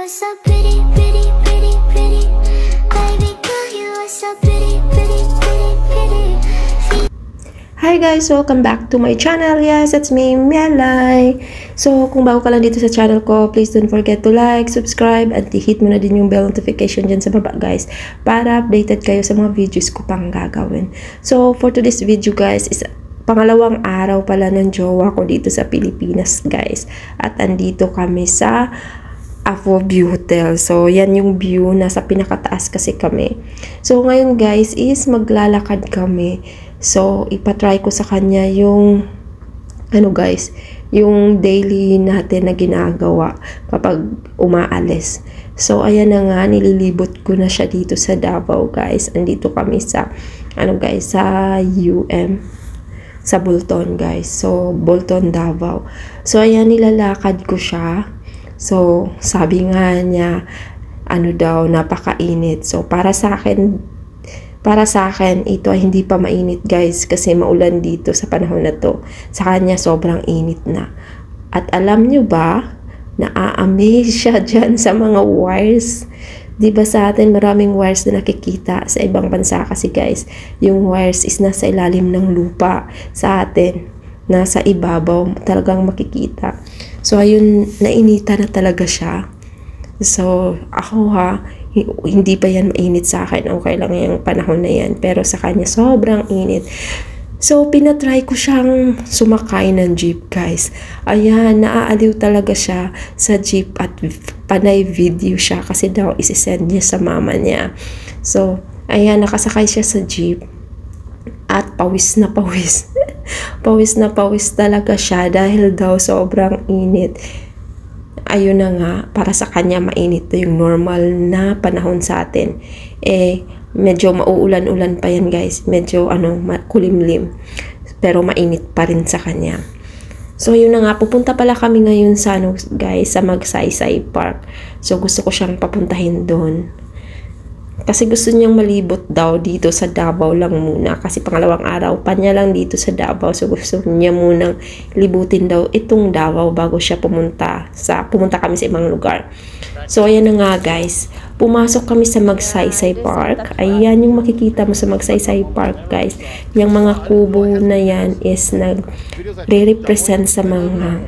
are so pretty, pretty, pretty, pretty. Baby girl, you are so pretty, pretty, pretty, pretty. Hi guys! Welcome back to my channel. Yes, it's me, Melay. So, kung bago ka lang dito sa channel ko, please don't forget to like, subscribe, at hit mo na din yung bell notification dyan sa baba guys para updated kayo sa mga videos ko pang gagawin. So, for today's video guys, is pangalawang araw pala ng jowa ko dito sa Pilipinas guys. At andito kami sa Afo View Hotel. So, yan yung view. Nasa pinakataas kasi kami. So, ngayon guys is maglalakad kami. So, ipatry ko sa kanya yung guys, yung daily natin na ginagawa kapag umaalis. So, ayan na nga, nililibot ko na siya dito sa Davao guys. Andito kami sa guys, sa sa Bolton guys. So, Bolton, Davao. So, ayan, nilalakad ko siya. So, sabi nga niya, daw, napakainit. So, para sa akin, ito ay hindi pa mainit guys kasi maulan dito sa panahon na to. Sa kanya, sobrang init na. At alam nyo ba, na-amaze siya dyan sa mga wires. Diba sa atin, maraming wires na nakikita sa ibang bansa kasi guys, yung wires is nasa ilalim ng lupa. Sa atin, nasa ibabaw, talagang makikita. So, ayun, nainita na talaga siya. So, ako hindi pa yan mainit sa akin. Okay lang yung panahon na yan. Pero sa kanya, sobrang init. So, pinatry ko siyang sumakay ng jeep, guys. Ayan, naaaliw talaga siya sa jeep at panay video siya kasi daw isi-send niya sa mama niya. So, ayan, nakasakay siya sa jeep at pawis na pawis. Pawis na pawis talaga siya dahil daw sobrang init. Ayun na nga, para sa kanya mainit yung normal na panahon sa atin. Medyo mauulan-ulan pa yan guys. Medyo kulimlim. Pero mainit pa rin sa kanya. So yun na nga, pupunta pala kami ngayon sa guys, sa Magsaysay Park. So gusto ko siyang papuntahin doon. Kasi gusto niyang malibot daw dito sa Davao lang muna. Kasi pangalawang araw pa niya lang dito sa Davao. So gusto niya munang libutin daw itong Davao bago siya pumunta kami sa ibang lugar. So ayan na nga guys. Pumasok kami sa Magsaysay Park. Ayan yung makikita mo sa Magsaysay Park guys. Yung mga kubo na yan is nagre-represent sa mga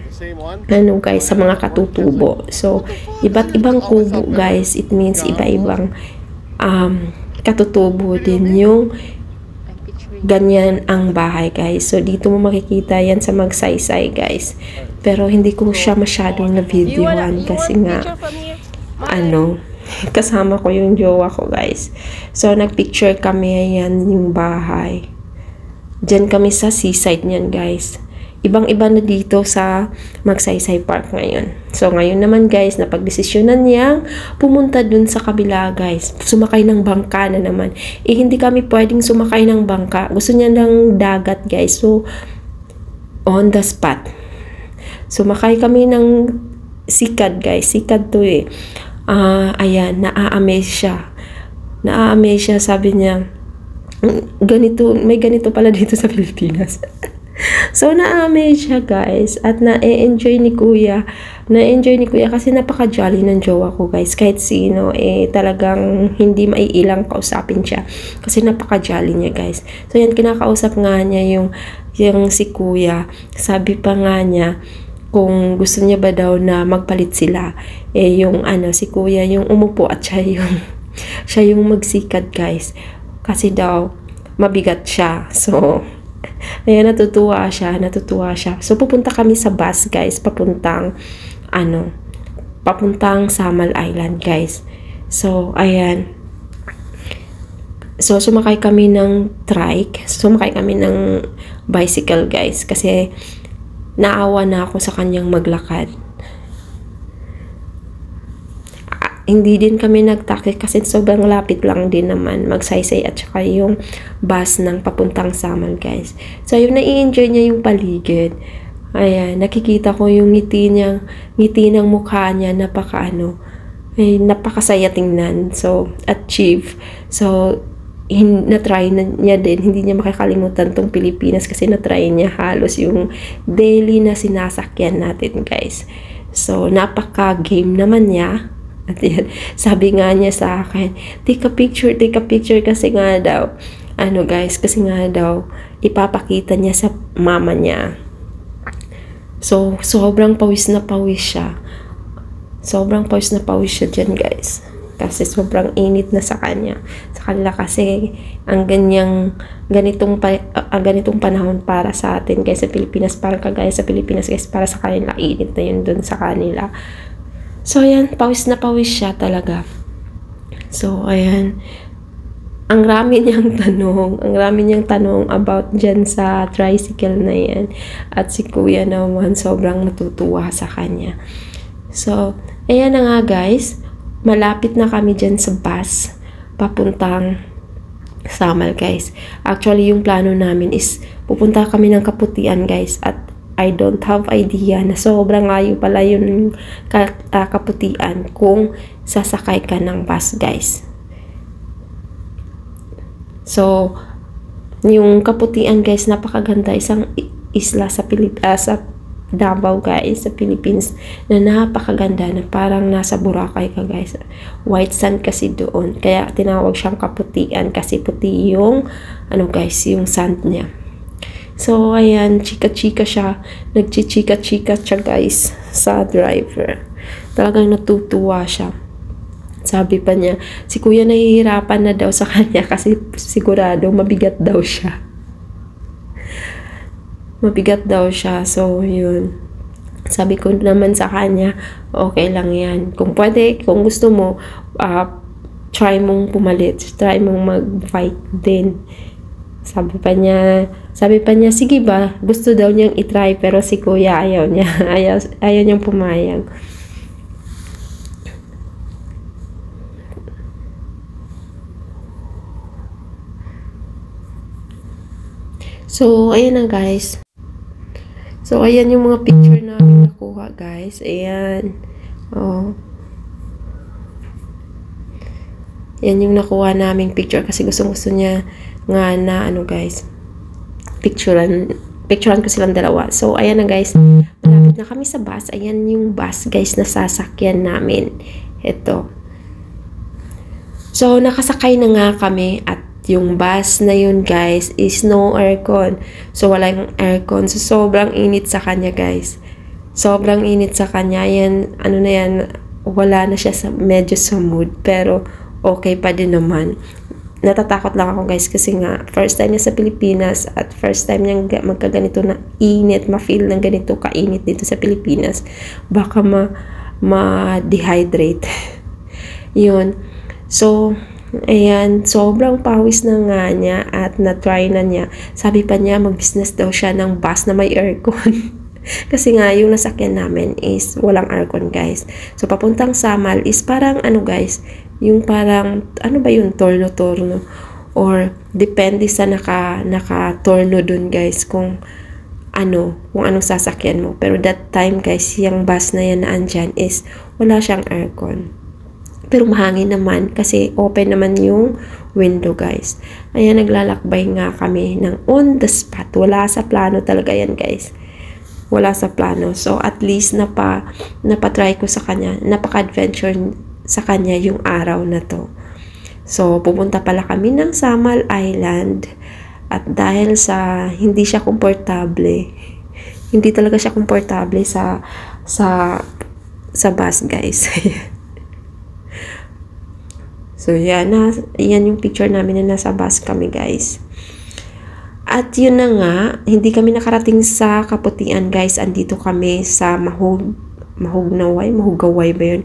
guys, sa mga katutubo. So iba't ibang kubo guys. It means iba-ibang katutubo din yung ganyan ang bahay guys. So dito mo makikita yan sa Magsaysay guys. Pero hindi ko siya masyadong na-videoan kasi nga kasama ko yung jowa ko guys. So nagpicture kami, ayan yung bahay. Diyan kami sa seaside niyan guys. Ibang-iba na dito sa Magsaysay Park ngayon. So, ngayon naman guys, napagdesisyonan niyang pumunta dun sa kabila guys. Sumakay ng bangka na naman. Hindi kami pwedeng sumakay ng bangka. Gusto niya ng dagat guys. So, on the spot. Sumakay kami ng sikad guys. Sikad to ayan, naa-amaze siya. Na-amaze siya, sabi niya, may ganito pala dito sa Pilipinas. So, na-amaze siya guys at na-enjoy ni kuya. Na-enjoy ni kuya kasi napaka-jolly ng jowa ko guys. Kahit sino, talagang hindi maiilang kausapin siya. Kasi napaka-jolly niya guys. So, yan, kinakausap nga niya yung si kuya. Sabi pa nga niya, kung gusto niya ba daw na magpalit sila. Yung si kuya, yung umupo at siya yung magsikad guys. Kasi daw, mabigat siya. So, ayan, natutuwa siya. So, pupunta kami sa bus, guys. Papuntang Samal Island, guys. So, ayan. So, sumakay kami ng trike. Sumakay kami ng bicycle, guys. Kasi, naawa na ako sa kanyang maglakad. Hindi din kami nagtaksi kasi sobrang lapit lang din naman Magsaysay at saka yung bus ng papuntang Samal guys. So yung nai-enjoy niya yung paligid. Ayan, nakikita ko yung ngiti ng mukha niya, napakasaya tingnan. So, achieve. So, na-try niya din, hindi niya makakalimutan tong Pilipinas kasi na-try niya halos yung daily na sinasakyan natin guys. So, napaka-game naman niya. At yan, sabi nga niya sa akin, take a picture kasi nga daw, kasi nga daw, ipapakita niya sa mama niya. So, sobrang pawis na pawis siya. Sobrang pawis na pawis siya dyan, guys. Kasi sobrang init na sa kanya. Sa kanila kasi, ang ganitong panahon para sa atin, guys, sa Pilipinas, parang kagaya sa Pilipinas, guys, para sa kanila, init na yun dun sa kanila. So, ayan, pawis na pawis siya talaga. So, ayan, ang rami niyang tanong about dyan sa tricycle na yan. At si kuya naman, sobrang natutuwa sa kanya. So, ayan na nga, guys, malapit na kami dyan sa bus, papuntang Samal, guys. Actually, yung plano namin is, pupunta kami ng Kaputian, guys, at I don't have idea na sobrang layo pala yung Kaputian kung sasakay ka ng bus, guys. So, yung Kaputian, guys, napakaganda. Isang isla sa Davao, guys, sa Philippines, na napakaganda, na parang nasa Boracay ka, guys. White sand kasi doon. Kaya tinawag siyang Kaputian kasi puti yung, guys, yung sand niya. So, ayan, chika-chika siya. Nagchichika-chika siya, guys, sa driver. Talagang natutuwa siya. Sabi pa niya, si kuya nahihirapan na daw sa kanya kasi sigurado mabigat daw siya. Mabigat daw siya. So, yun. Sabi ko naman sa kanya, okay lang yan. Kung pwede, kung gusto mo, try mong pumalit. Try mong mag-fight din. Sabi pa niya, sige ba, gusto daw niyang itry, pero si kuya ayaw niya. Ayaw niyang pumayag. So, ayan na, guys. So, ayan yung mga picture namin nakuha, guys. Ayan. Oh. Yan yung nakuha naming picture kasi gusto niya nga na, guys, picturean ko silang dalawa. So, ayan na, guys. Malapit na kami sa bus. Ayan yung bus, guys, na sasakyan namin. Ito. So, nakasakay na nga kami at yung bus na yun, guys, is no aircon. So, wala yung aircon. So, sobrang init sa kanya, guys. Sobrang init sa kanya. Yan, wala na siya medyo sa mood. Pero, okay pa din naman. Natatakot lang ako, guys, kasi nga first time niya sa Pilipinas at first time niya magkaganito na init, ma-feel ng ganito kainit dito sa Pilipinas. Baka ma-dehydrate. Yun. So, ayan, sobrang pawis na nga niya at na-try na niya. Sabi pa niya, mag-business daw siya ng bus na may aircon. Kasi nga, yung nasakyan namin is walang aircon, guys. So, papuntang Samal is parang, guys, yung parang, yung torno-torno. Or, depende sa naka-torno dun, guys, kung anong sasakyan mo. Pero that time, guys, yung bus na yan na andyan is wala siyang aircon. Pero mahangin naman kasi open naman yung window, guys. Ayan, naglalakbay nga kami ng on the spot. Wala sa plano talaga yan, guys. Wala sa plano. So, at least napatry ko sa kanya. Napaka-adventure sa kanya yung araw na to. So, pupunta pala kami ng Samal Island. At dahil sa hindi siya komportable, hindi talaga siya komportable sa bus, guys. So, yan yung picture namin na nasa bus kami, guys. At yun na nga, hindi kami nakarating sa Kaputian, guys. Andito kami sa Mahugaway ba yun?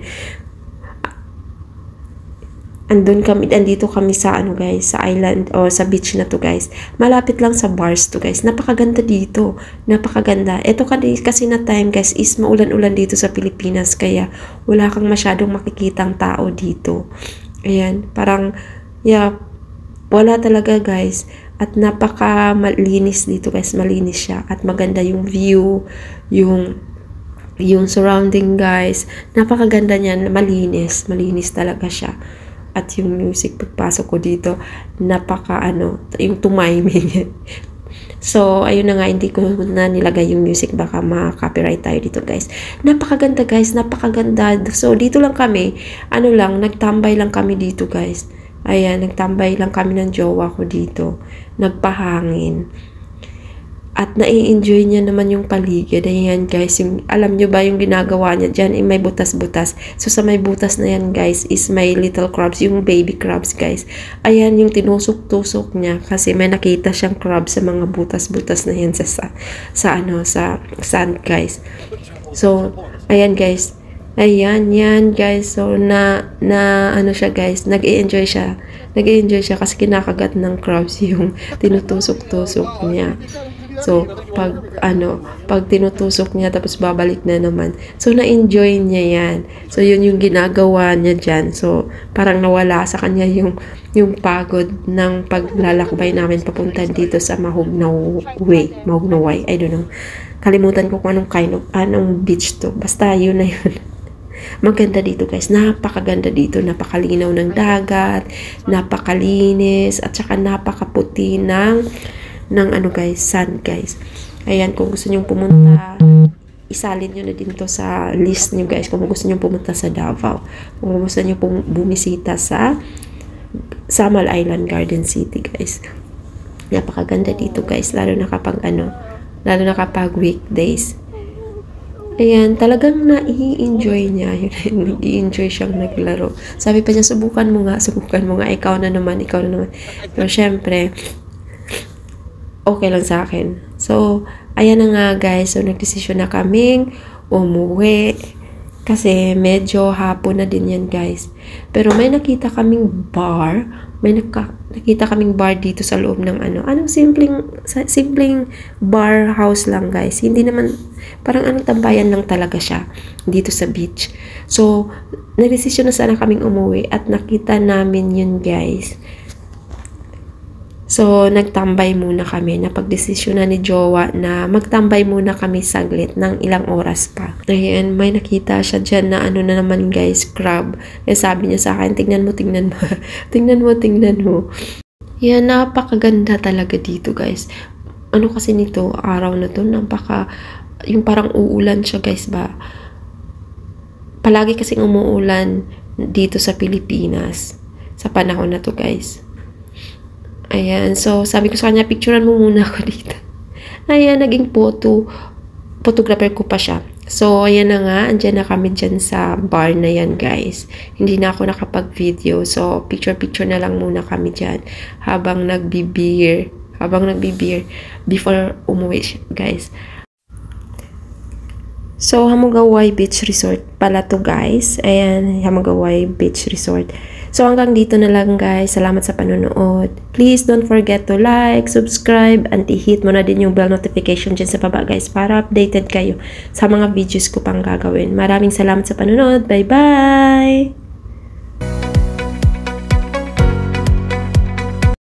Andito kami sa guys, sa island o sa beach na to, guys. Malapit lang sa bars to, guys. Napakaganda dito. Napakaganda. Ito kasi na time, guys, is maulan-ulan dito sa Pilipinas. Kaya wala kang masyadong makikitang tao dito. Ayan, parang, wala talaga, guys. At napaka malinis dito, guys. Malinis siya. At maganda yung view, yung surrounding, guys. Napakaganda niyan. Malinis. Malinis talaga siya. At yung music, pagpasok ko dito, yung tumiming. So, ayun na nga, hindi ko na nilagay yung music, baka ma-copyright tayo dito guys. Napakaganda guys, napakaganda. So, dito lang kami, nagtambay lang kami dito guys. Ayan, nagtambay lang kami ng jowa ko dito. Nagpahangin. At nai-enjoy niya naman yung paligid. Ayan guys, alam nyo ba yung ginagawa niya dyan? May butas-butas. So sa may butas na yan guys is may little crabs, yung baby crabs guys. Ayan yung tinusok-tusok niya kasi may nakita siyang crab sa mga butas-butas na yan sa sand guys. So ayan guys. Ayan, yan guys. So siya guys, nag-i-enjoy siya. Nag-i-enjoy siya kasi kinakagat ng crabs yung tinutusok-tusok niya. So, pag tinutusok niya, tapos babalik na naman. So, na-enjoy niya yan. So, yun yung ginagawa niya dyan. So, parang nawala sa kanya yung pagod ng paglalakbay namin papunta dito sa Mahugnaw Way. I don't know. Kalimutan ko kung anong beach to. Basta, yun na yun. Maganda dito guys. Napakaganda dito. Napakalinaw ng dagat. Napakalinis. At saka napakaputi ng sand guys. Ayan, kung gusto nyong pumunta, isalin nyo na din to sa list nyo guys. Kung gusto nyong pumunta sa Davao. Kung gusto nyo bumisita sa Samal Island Garden City guys. Napakaganda dito guys. Lalo na kapag weekdays. Ayan, talagang nai-enjoy niya. Nag-i-enjoy siyang naglaro. Sabi pa niya, subukan mo nga. Ikaw na naman. Pero syempre, okay lang sa akin. So, ayan na nga guys. So, nagdesisyon na kaming umuwi. Kasi medyo hapon na din yan guys. Pero may nakita kaming bar. Nakita kaming bar dito sa loob ng simpleng bar house lang guys. Hindi naman, parang tambayan lang talaga siya dito sa beach. So, nagdesisyon na sana kaming umuwi at nakita namin yun guys. So, nagtambay muna kami. Napagdesisyon na ni Jowa na magtambay muna kami saglit ng ilang oras pa. Ayan, may nakita siya dyan na na naman guys, crab. Sabi niya sa akin, tingnan mo. tingnan mo. Yan, napakaganda talaga dito guys. Kasi nito, araw na to, yung parang uulan siya guys ba. Palagi kasing umuulan dito sa Pilipinas. Sa panahon na to guys. Ayan, so sabi ko sa kanya, picturean mo muna ako dito. Ayan, naging photographer ko pa siya. So, ayan na nga, andyan na kami dyan sa bar na yan guys. Hindi na ako nakapag-video. So, picture na lang muna kami dyan habang nagbi-beer before umuwi guys. So, Hamugaway Beach Resort pala to guys. Ayan, Hamugaway Beach Resort. So, hanggang dito na lang guys. Salamat sa panonood. Please don't forget to like, subscribe, and i-hit mo na din yung bell notification dyan sa baba guys para updated kayo sa mga videos ko pang gagawin. Maraming salamat sa panonood. Bye-bye!